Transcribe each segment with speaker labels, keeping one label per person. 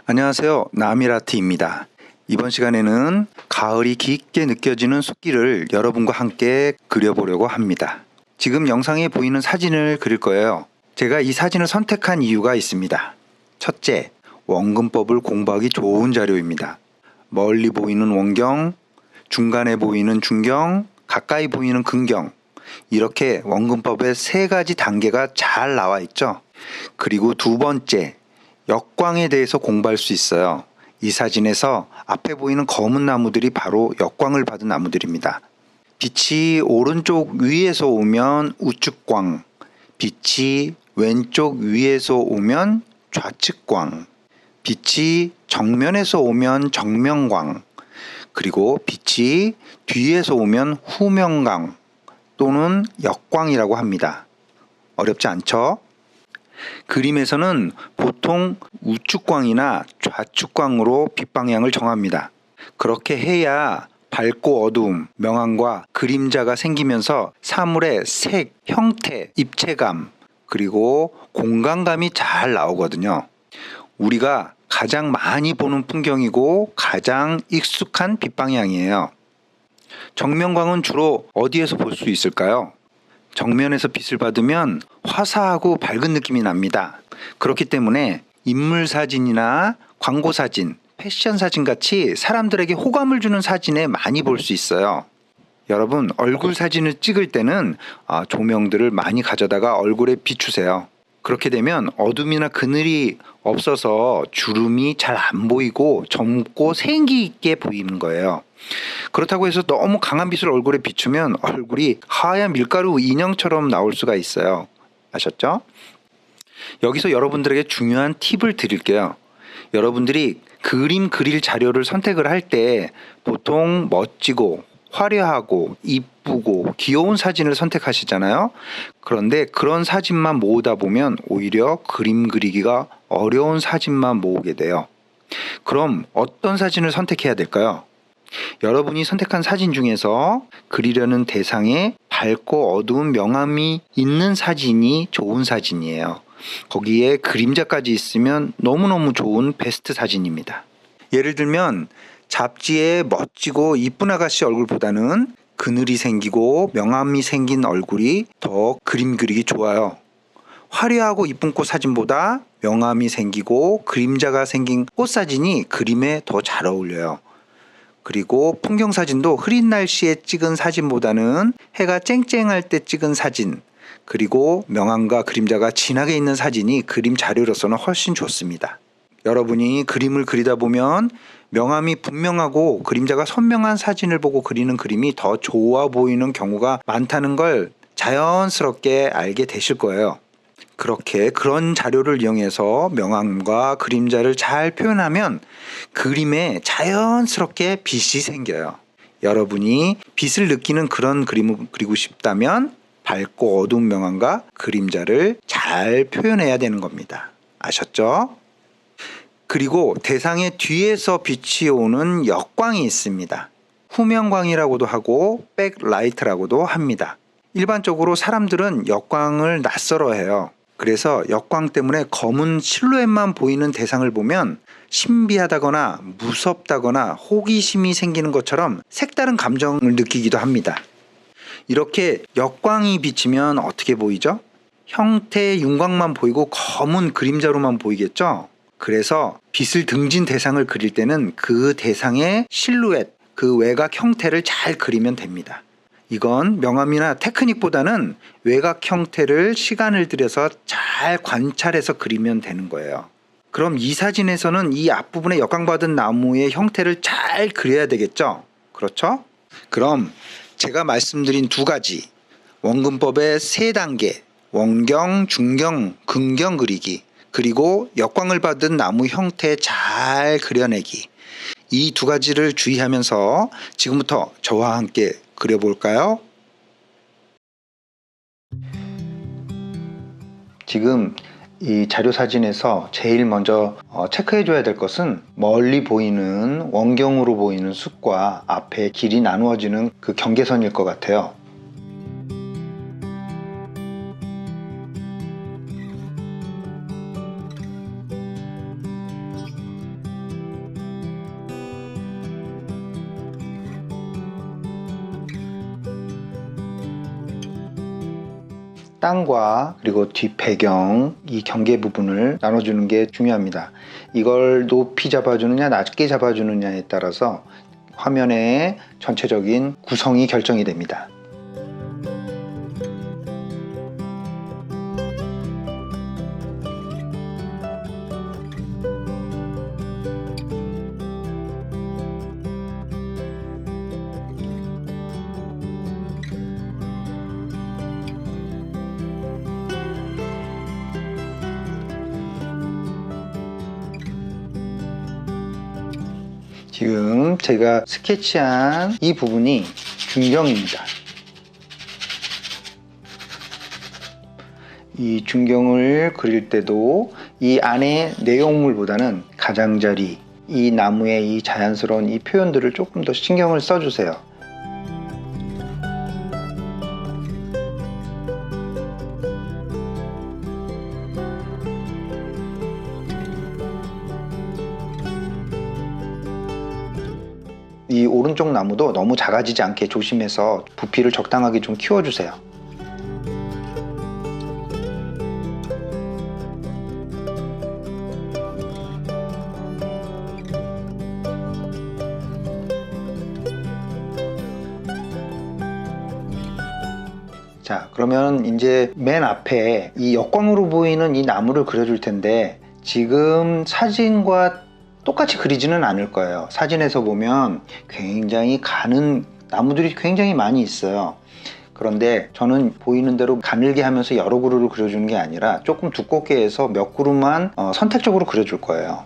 Speaker 1: 안녕하세요. 나미라트입니다. 이번 시간에는 가을이 깊게 느껴지는 숲길을 여러분과 함께 그려보려고 합니다. 지금 영상에 보이는 사진을 그릴 거예요. 제가 이 사진을 선택한 이유가 있습니다. 첫째, 원근법을 공부하기 좋은 자료입니다. 멀리 보이는 원경, 중간에 보이는 중경, 가까이 보이는 근경, 이렇게 원근법의 3가지 단계가 잘 나와 있죠. 그리고 두 번째, 역광에 대해서 공부할 수 있어요. 이 사진에서 앞에 보이는 검은 나무들이 바로 역광을 받은 나무들입니다. 빛이 오른쪽 위에서 오면 우측광, 빛이 왼쪽 위에서 오면 좌측광, 빛이 정면에서 오면 정면광, 그리고 빛이 뒤에서 오면 후면광 또는 역광이라고 합니다. 어렵지 않죠? 그림에서는 보통 우측광이나 좌측광으로 빛 방향을 정합니다. 그렇게 해야 밝고 어두움, 명암과 그림자가 생기면서 사물의 색, 형태, 입체감, 그리고 공간감이 잘 나오거든요. 우리가 가장 많이 보는 풍경이고 가장 익숙한 빛 방향이에요. 정면광은 주로 어디에서 볼 수 있을까요? 정면에서 빛을 받으면 화사하고 밝은 느낌이 납니다. 그렇기 때문에 인물 사진이나 광고 사진, 패션 사진 같이 사람들에게 호감을 주는 사진에 많이 볼 수 있어요. 여러분, 얼굴 사진을 찍을 때는 조명들을 많이 가져다가 얼굴에 비추세요. 그렇게 되면 어둠이나 그늘이 없어서 주름이 잘 안 보이고 젊고 생기 있게 보이는 거예요. 그렇다고 해서 너무 강한 빛을 얼굴에 비추면 얼굴이 하얀 밀가루 인형처럼 나올 수가 있어요. 아셨죠? 여기서 여러분들에게 중요한 팁을 드릴게요. 여러분들이 그림 그릴 자료를 선택을 할 때 보통 멋지고 화려하고 이쁘고 귀여운 사진을 선택하시잖아요. 그런데 그런 사진만 모으다 보면 오히려 그림 그리기가 어려운 사진만 모으게 돼요. 그럼 어떤 사진을 선택해야 될까요? 여러분이 선택한 사진 중에서 그리려는 대상에 밝고 어두운 명암이 있는 사진이 좋은 사진이에요. 거기에 그림자까지 있으면 너무너무 좋은 베스트 사진입니다. 예를 들면 잡지에 멋지고 이쁜 아가씨 얼굴보다는 그늘이 생기고 명암이 생긴 얼굴이 더 그림 그리기 좋아요. 화려하고 이쁜 꽃 사진보다 명암이 생기고 그림자가 생긴 꽃 사진이 그림에 더 잘 어울려요. 그리고 풍경 사진도 흐린 날씨에 찍은 사진보다는 해가 쨍쨍할 때 찍은 사진, 그리고 명암과 그림자가 진하게 있는 사진이 그림 자료로서는 훨씬 좋습니다. 여러분이 그림을 그리다 보면 명암이 분명하고 그림자가 선명한 사진을 보고 그리는 그림이 더 좋아 보이는 경우가 많다는 걸 자연스럽게 알게 되실 거예요. 그렇게 그런 자료를 이용해서 명암과 그림자를 잘 표현하면 그림에 자연스럽게 빛이 생겨요. 여러분이 빛을 느끼는 그런 그림을 그리고 싶다면 밝고 어두운 명암과 그림자를 잘 표현해야 되는 겁니다. 아셨죠? 그리고 대상의 뒤에서 빛이 오는 역광이 있습니다. 후면광이라고도 하고 백라이트라고도 합니다. 일반적으로 사람들은 역광을 낯설어해요. 그래서 역광 때문에 검은 실루엣만 보이는 대상을 보면 신비하다거나 무섭다거나 호기심이 생기는 것처럼 색다른 감정을 느끼기도 합니다. 이렇게 역광이 비치면 어떻게 보이죠? 형태의 윤곽만 보이고 검은 그림자로만 보이겠죠? 그래서 빛을 등진 대상을 그릴 때는 그 대상의 실루엣, 그 외곽 형태를 잘 그리면 됩니다. 이건 명암이나 테크닉보다는 외곽 형태를 시간을 들여서 잘 관찰해서 그리면 되는 거예요. 그럼 이 사진에서는 이 앞부분에 역광받은 나무의 형태를 잘 그려야 되겠죠? 그렇죠? 그럼 제가 말씀드린 2가지, 원근법의 3단계, 원경, 중경, 근경 그리기, 그리고 역광을 받은 나무 형태 잘 그려내기, 이 2가지를 주의하면서 지금부터 저와 함께 그려볼까요? 지금 이 자료 사진에서 제일 먼저 체크해줘야 될 것은 멀리 보이는 원경으로 보이는 숲과 앞에 길이 나누어지는 그 경계선일 것 같아요. 땅과 그리고 뒷 배경 이 경계 부분을 나눠주는 게 중요합니다. 이걸 높이 잡아주느냐 낮게 잡아주느냐에 따라서 화면의 전체적인 구성이 결정이 됩니다. 지금 제가 스케치한 이 부분이 중경입니다. 이 중경을 그릴 때도 이 안에 내용물보다는 가장자리, 이 나무의 이 자연스러운 이 표현들을 조금 더 신경을 써주세요. 이 오른쪽 나무도 너무 작아지지 않게 조심해서 부피를 적당하게 좀 키워주세요. 자, 그러면 이제 맨 앞에 이 역광으로 보이는 이 나무를 그려줄 텐데 지금 사진과 똑같이 그리지는 않을 거예요. 사진에서 보면 굉장히 가는 나무들이 굉장히 많이 있어요. 그런데 저는 보이는 대로 가늘게 하면서 여러 그루를 그려주는 게 아니라 조금 두껍게 해서 몇 그루만 선택적으로 그려줄 거예요.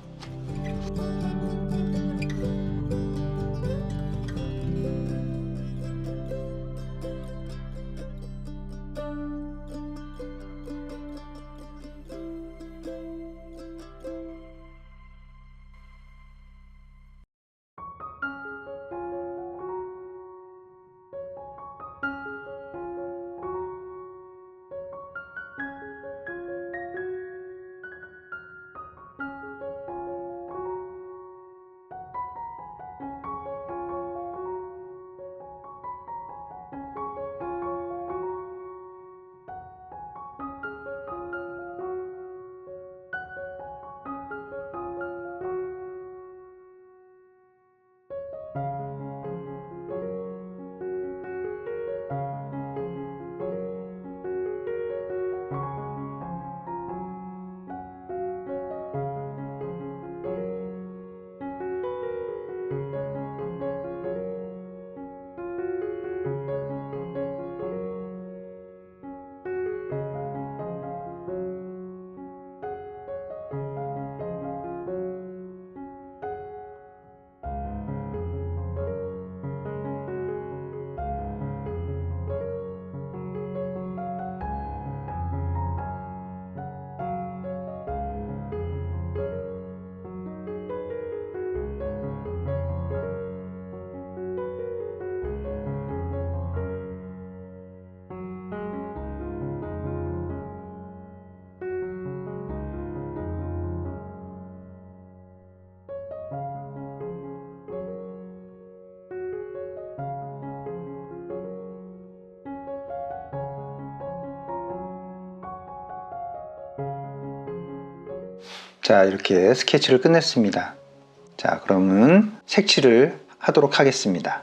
Speaker 1: 자, 이렇게 스케치를 끝냈습니다. 자, 그러면 색칠을 하도록 하겠습니다.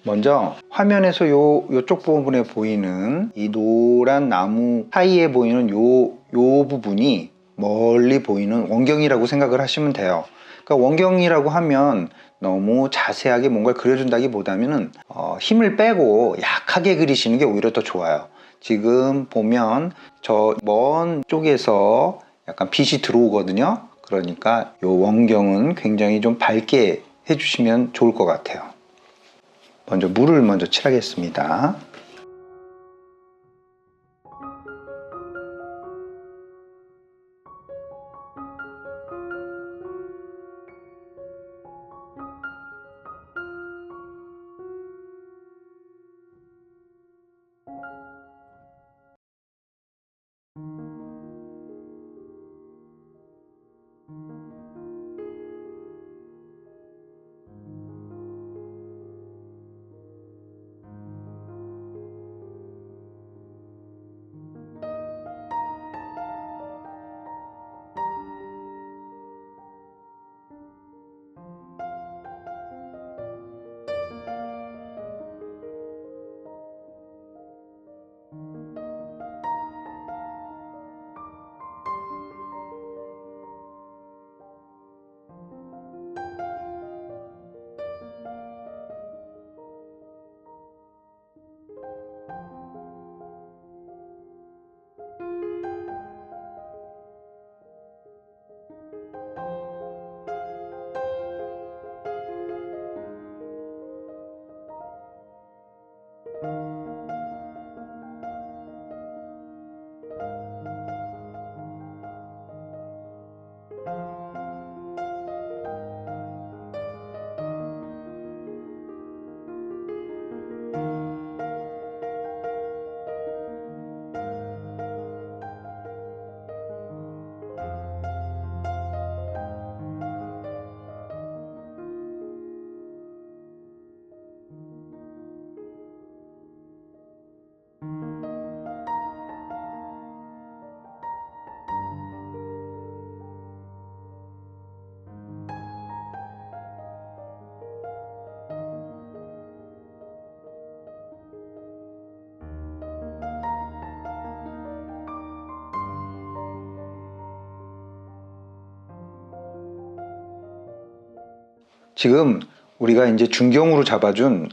Speaker 1: 먼저 화면에서 요쪽 부분에 보이는 이 노란 나무 사이에 보이는 요 부분이 멀리 보이는 원경이라고 생각을 하시면 돼요. 그러니까 원경이라고 하면 너무 자세하게 뭔가를 그려준다기보다는 힘을 빼고 약하게 그리시는 게 오히려 더 좋아요. 지금 보면 저 먼 쪽에서 약간 빛이 들어오거든요. 그러니까 요 원경은 굉장히 좀 밝게 해주시면 좋을 것 같아요. 먼저 물을 먼저 칠하겠습니다. 지금 우리가 이제 중경으로 잡아준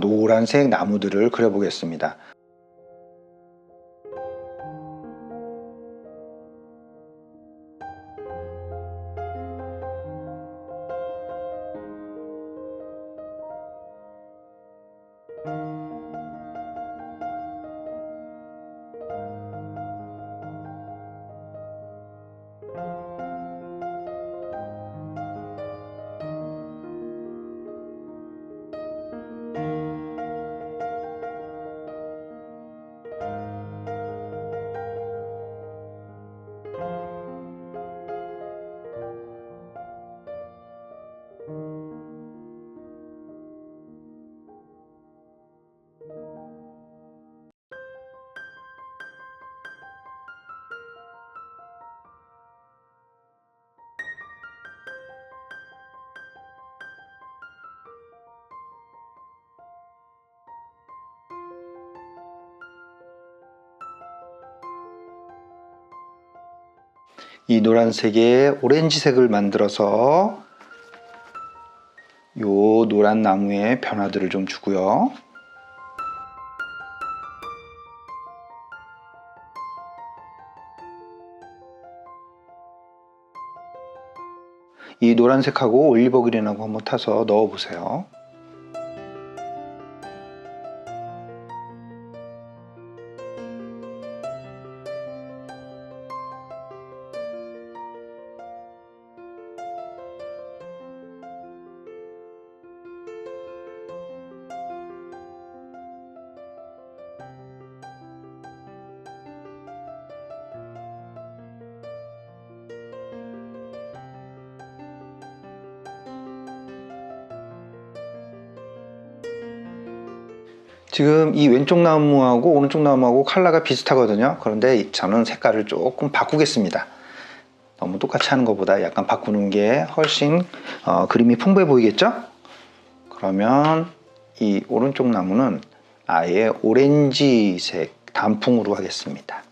Speaker 1: 노란색 나무들을 그려보겠습니다. 이 노란색에 오렌지색을 만들어서 요 노란 나무의 변화들을 좀 주고요. 이 노란색하고 올리버 그린하고 한번 타서 넣어 보세요. 지금 이 왼쪽 나무하고 오른쪽 나무하고 컬러가 비슷하거든요. 그런데 저는 색깔을 조금 바꾸겠습니다. 너무 똑같이 하는 것보다 약간 바꾸는 게 훨씬 그림이 풍부해 보이겠죠? 그러면 이 오른쪽 나무는 아예 오렌지색 단풍으로 하겠습니다.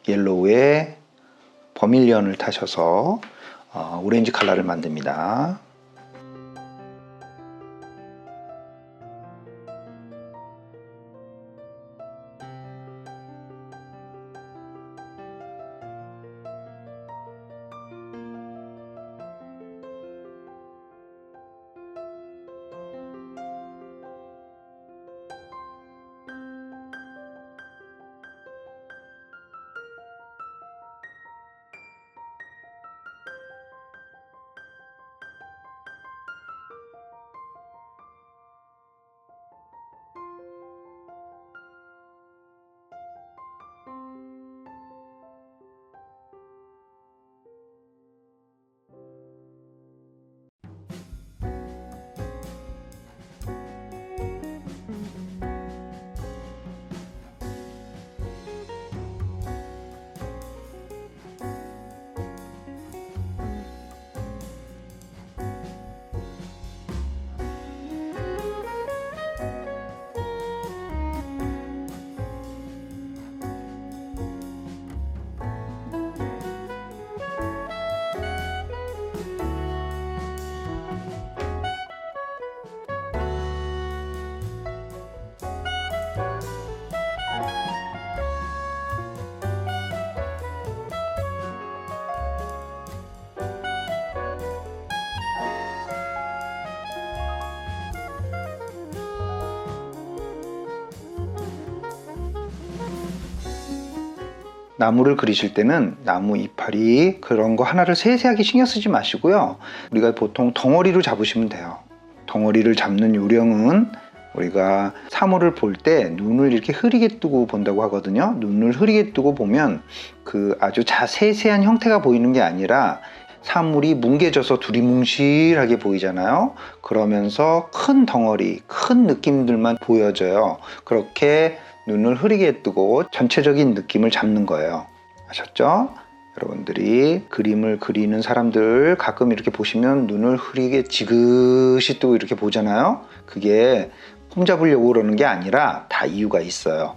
Speaker 1: 옐로우에 버밀리언을 타셔서 오렌지 컬러를 만듭니다. 나무를 그리실 때는 나무 이파리 그런 거 하나를 세세하게 신경 쓰지 마시고요. 우리가 보통 덩어리로 잡으시면 돼요. 덩어리를 잡는 요령은 우리가 사물을 볼 때 눈을 이렇게 흐리게 뜨고 본다고 하거든요. 눈을 흐리게 뜨고 보면 그 아주 세세한 형태가 보이는 게 아니라 사물이 뭉개져서 두리뭉실하게 보이잖아요. 그러면서 큰 덩어리, 큰 느낌들만 보여져요. 그렇게 눈을 흐리게 뜨고 전체적인 느낌을 잡는 거예요. 아셨죠? 여러분들이 그림을 그리는 사람들 가끔 이렇게 보시면 눈을 흐리게 지그시 뜨고 이렇게 보잖아요. 그게 폼 잡으려고 그러는 게 아니라 다 이유가 있어요.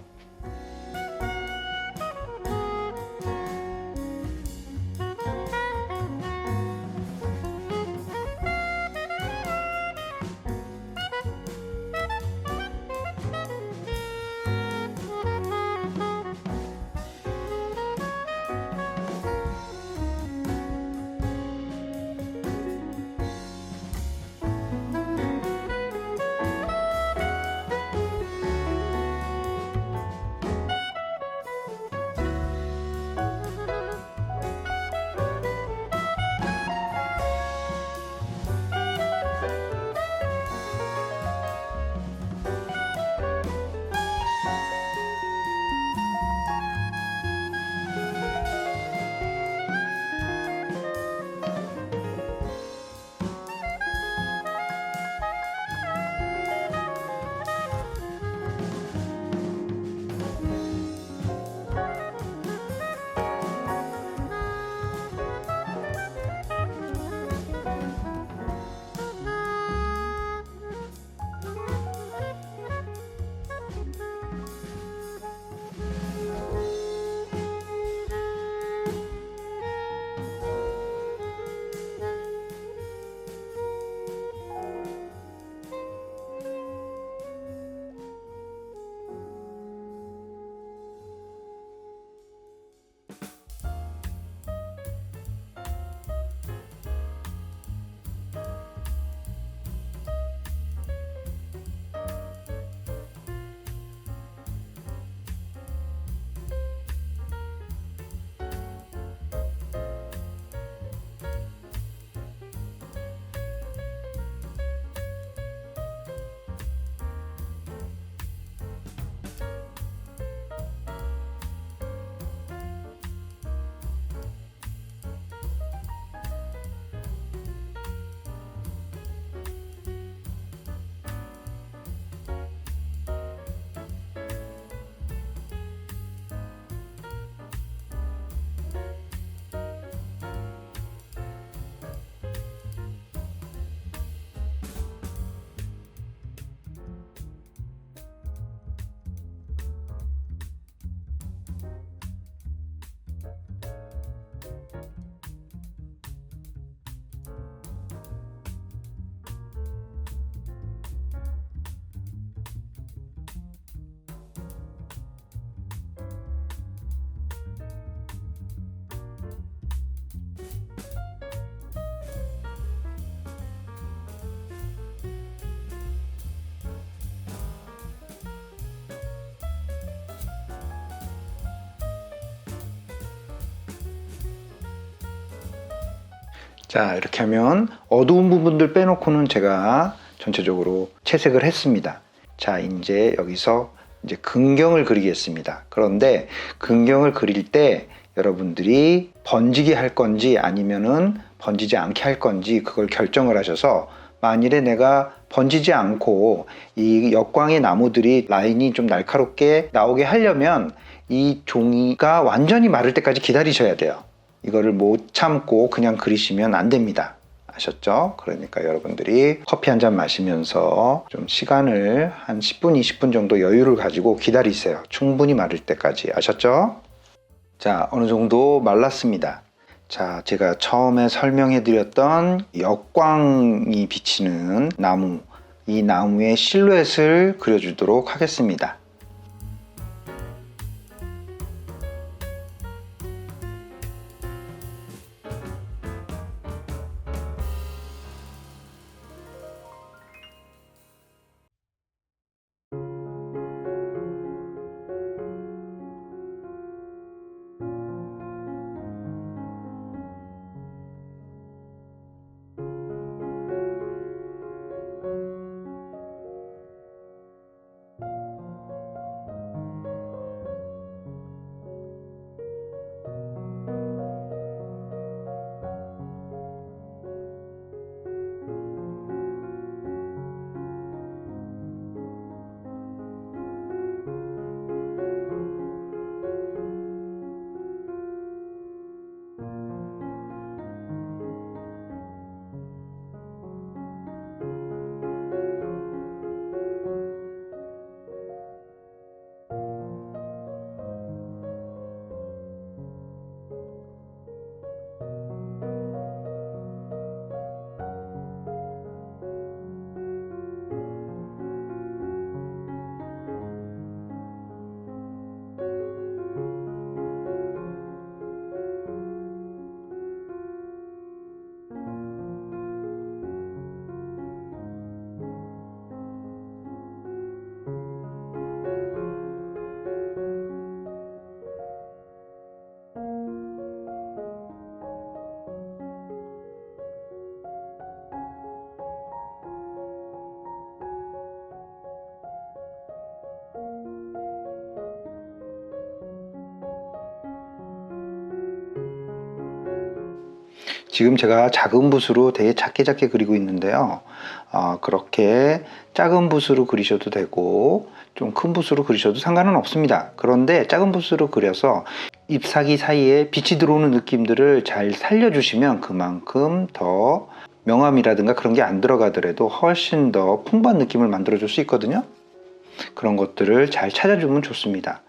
Speaker 1: 자, 이렇게 하면 어두운 부분들 빼놓고는 제가 전체적으로 채색을 했습니다. 자, 이제 여기서 이제 근경을 그리겠습니다. 그런데 근경을 그릴 때 여러분들이 번지게 할 건지 아니면은 번지지 않게 할 건지 그걸 결정을 하셔서, 만일에 내가 번지지 않고 이 역광의 나무들이 라인이 좀 날카롭게 나오게 하려면 이 종이가 완전히 마를 때까지 기다리셔야 돼요. 이거를 못 참고 그냥 그리시면 안 됩니다. 아셨죠? 그러니까 여러분들이 커피 한 잔 마시면서 좀 시간을 한 10분, 20분 정도 여유를 가지고 기다리세요. 충분히 마를 때까지. 아셨죠? 자, 어느 정도 말랐습니다. 자, 제가 처음에 설명해 드렸던 역광이 비치는 나무, 이 나무의 실루엣을 그려주도록 하겠습니다. 지금 제가 작은 붓으로 되게 작게 그리고 있는데요. 그렇게 작은 붓으로 그리셔도 되고 좀 큰 붓으로 그리셔도 상관은 없습니다. 그런데 작은 붓으로 그려서 잎사귀 사이에 빛이 들어오는 느낌들을 잘 살려주시면 그만큼 더 명암이라든가 그런 게 안 들어가더라도 훨씬 더 풍부한 느낌을 만들어 줄 수 있거든요. 그런 것들을 잘 찾아주면 좋습니다.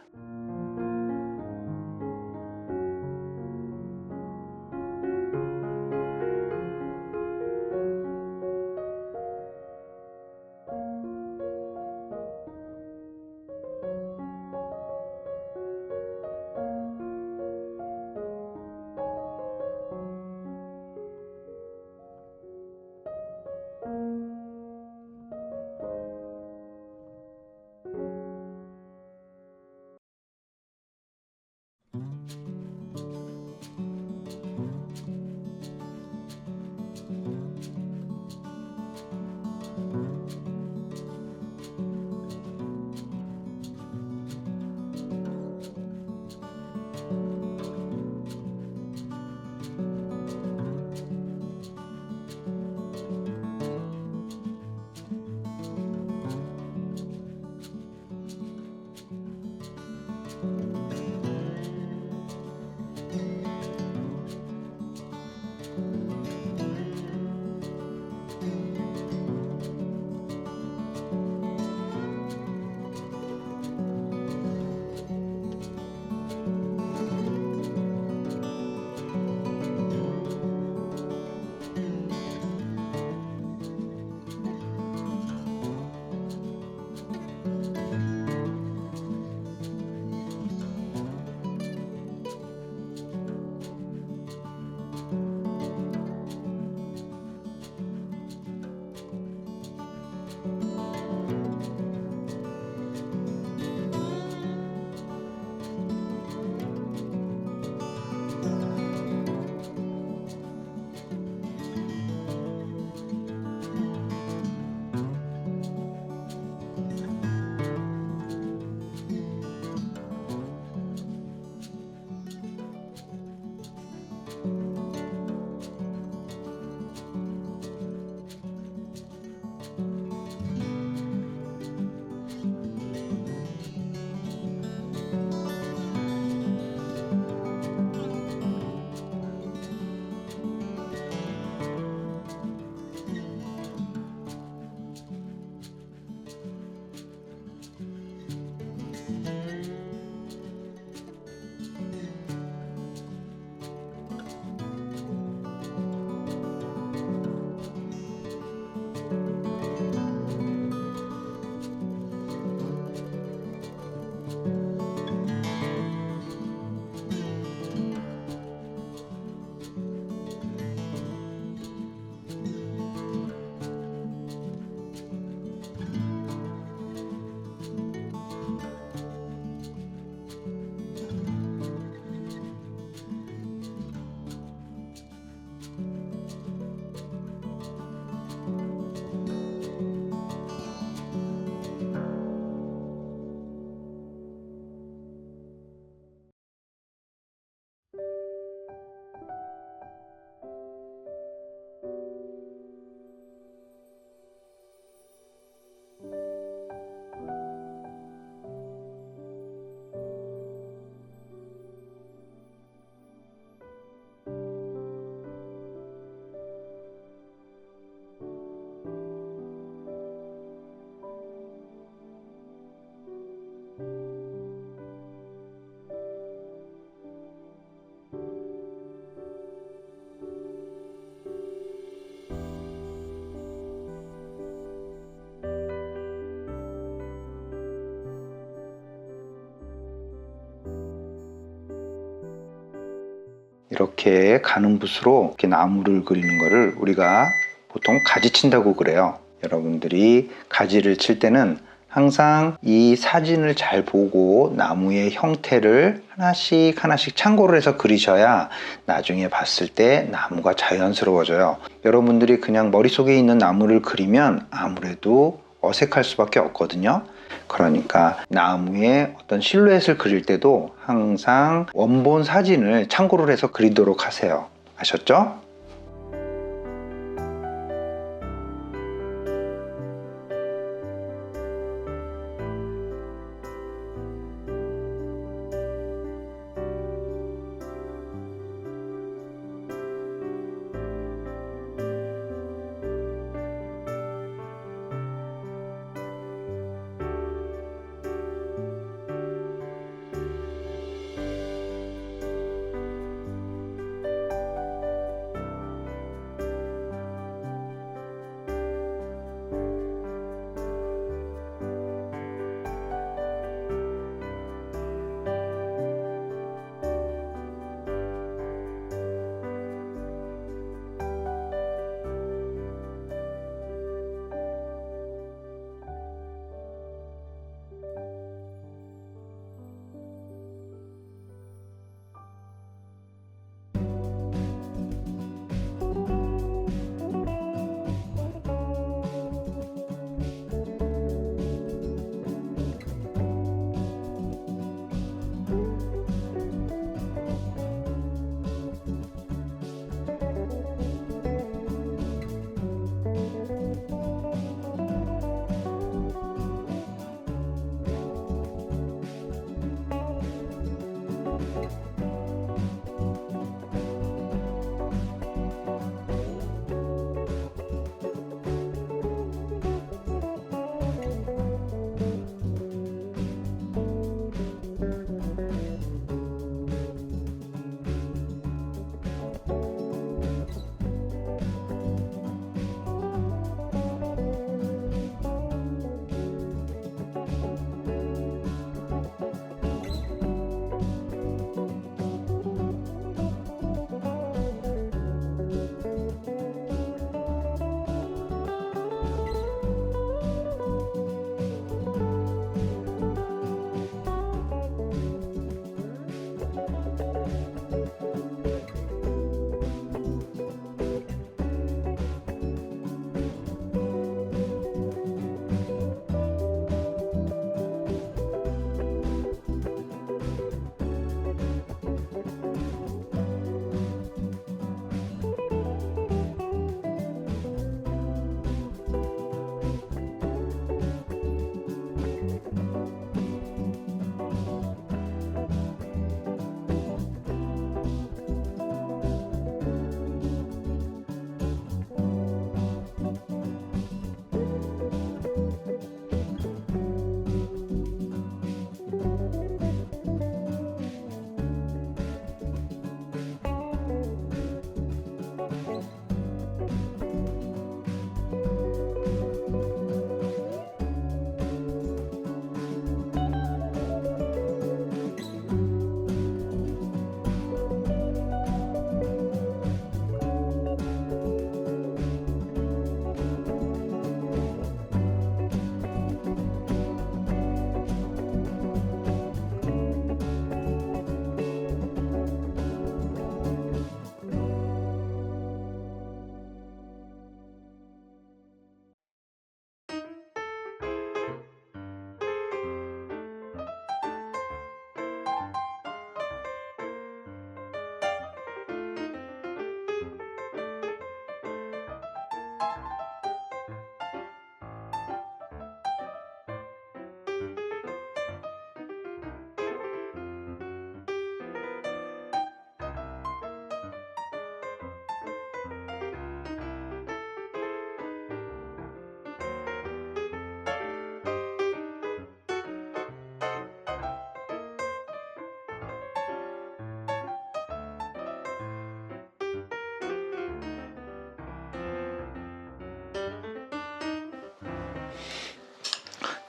Speaker 1: 이렇게 가는 붓으로 이렇게 나무를 그리는 거를 우리가 보통 가지 친다고 그래요. 여러분들이 가지를 칠 때는 항상 이 사진을 잘 보고 나무의 형태를 하나씩 하나씩 참고를 해서 그리셔야 나중에 봤을 때 나무가 자연스러워져요. 여러분들이 그냥 머릿속에 있는 나무를 그리면 아무래도 어색할 수밖에 없거든요. 그러니까 나무의 어떤 실루엣을 그릴 때도 항상 원본 사진을 참고를 해서 그리도록 하세요. 아셨죠?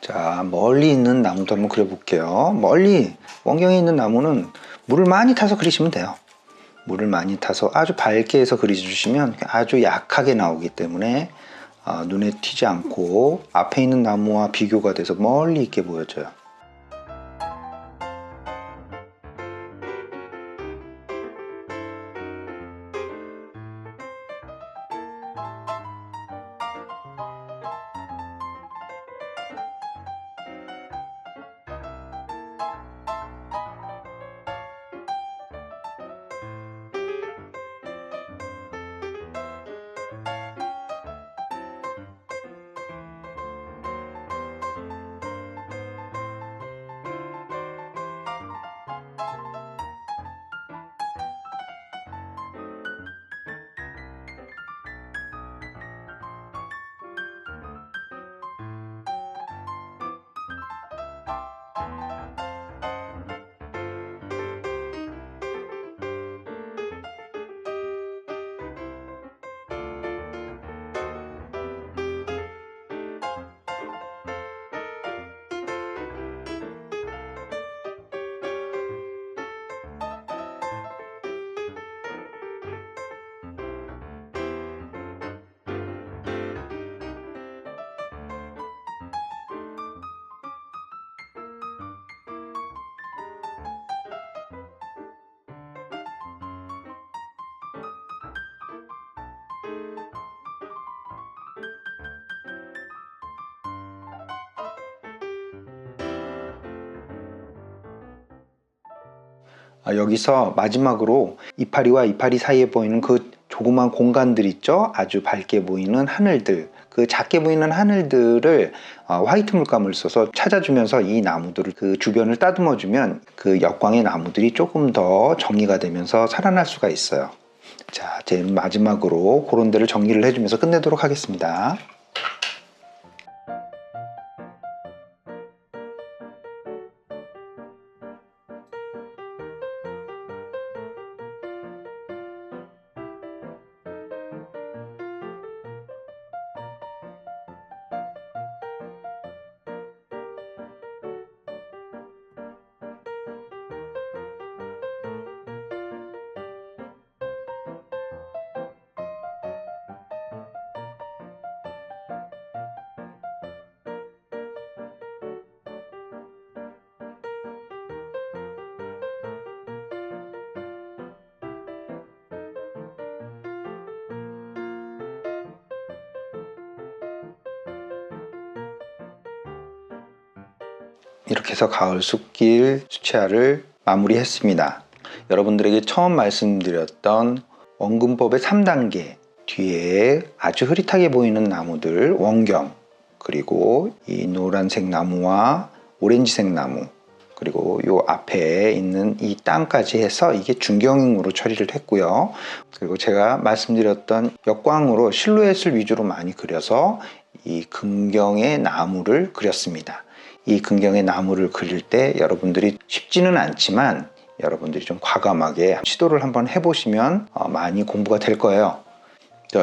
Speaker 1: 자, 멀리 있는 나무도 한번 그려볼게요. 멀리 원경에 있는 나무는 물을 많이 타서 그리시면 돼요. 물을 많이 타서 아주 밝게 해서 그려주시면 아주 약하게 나오기 때문에 눈에 튀지 않고 앞에 있는 나무와 비교가 돼서 멀리 있게 보여져요. 여기서 마지막으로 이파리와 이파리 사이에 보이는 그 조그만 공간들 있죠? 아주 밝게 보이는 하늘들, 그 작게 보이는 하늘들을 화이트 물감을 써서 찾아주면서 이 나무들을 그 주변을 따듬어 주면 그 역광의 나무들이 조금 더 정리가 되면서 살아날 수가 있어요. 자, 이제 마지막으로 그런 데를 정리를 해주면서 끝내도록 하겠습니다. 이렇게 해서 가을 숲길 수채화를 마무리했습니다. 여러분들에게 처음 말씀드렸던 원근법의 3단계 뒤에 아주 흐릿하게 보이는 나무들 원경, 그리고 이 노란색 나무와 오렌지색 나무, 그리고 요 앞에 있는 이 땅까지 해서 이게 중경으로 처리를 했고요. 그리고 제가 말씀드렸던 역광으로 실루엣을 위주로 많이 그려서 이 근경의 나무를 그렸습니다. 이 근경의 나무를 그릴 때 여러분들이 쉽지는 않지만 여러분들이 좀 과감하게 시도를 한번 해보시면 많이 공부가 될 거예요.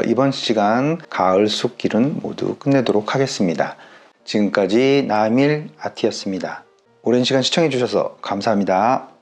Speaker 1: 이번 시간 가을 숲길은 모두 끝내도록 하겠습니다. 지금까지 나밀 아티였습니다. 오랜 시간 시청해 주셔서 감사합니다.